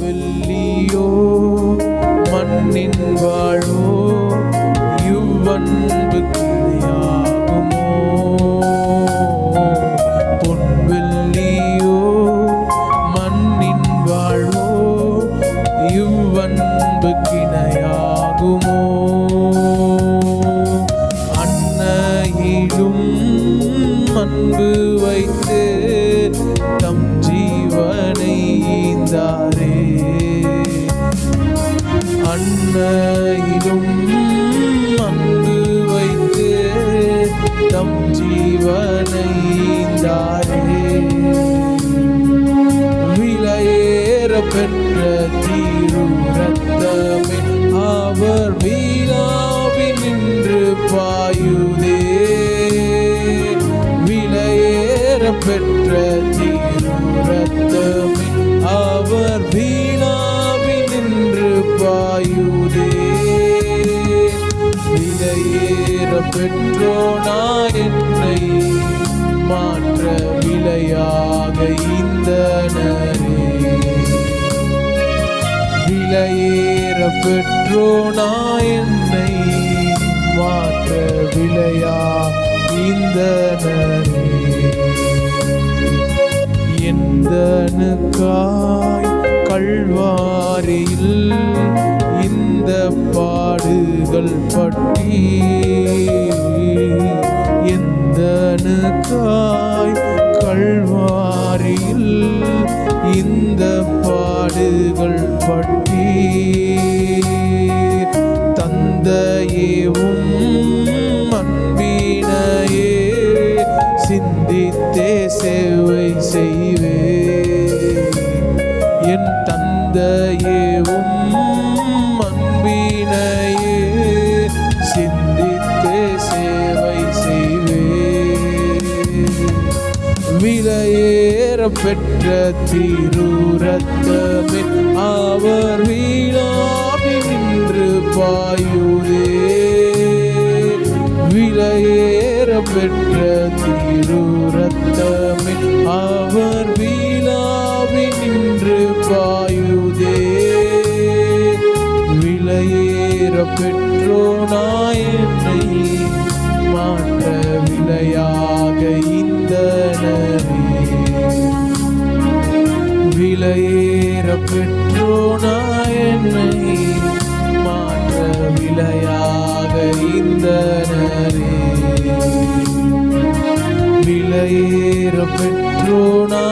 வெள்ளியோ மண்ணின் வாழோ இவ்வன்பு கிணையாகுமோ? பொன்வெள்ளியோ மண்ணின் வாழ்வோ இவ்வன்பு கிணையாகுமோ? அன்னையிலும் அன்பு வைத்து தம் ஜீவனை ஈந்தாரே. அன்னையிலும் அன்பு வைத்து தம் ஜீவனை ஈந்தாரே. விலையேற பெற்ற தீரு ரத்தமே அவர் வீணாவி நின்று பாயுதே. விலையேற பெற்ற தீரு ரத்தமே அவர் வீணாவி நின்று பாயுதே. விலையேற பெற்றோனா என்னை மாற்ற விலையாக ஈந்தனரே. விலையேற பெற்றோனா என்னை மாற்ற விலையா ஈந்தனரே. எந்தனுக்காய் கல்வாரியில் இந்த பாடுகள் பட்டி, எந்தனுக்காய் கல்வாரியில் இந்த பாடுகள் பட்டி, தந்தையேவும் அன்பினையே சிந்தித்தே சேவை செய்வே. என் தந்தையேவும் அன்பினையே சிந்தித்தே சேவை செய்வே. விலையேற பெற்ற தீரு ரத்தமே அவர் வீணாவி நின்று பாயுதே. விலையேற பெற்ற தீரு ரத்தமே அவர் வீணாவி நின்று பாயுதே. விலையேற பெற்றோனா என்னை மாற்ற விலையாக ஈந்தனரே. விலையேற பெற்றோனா என்னை மாற்ற விலையாக ஈந்தனரே. விலையேற பெற்றோனா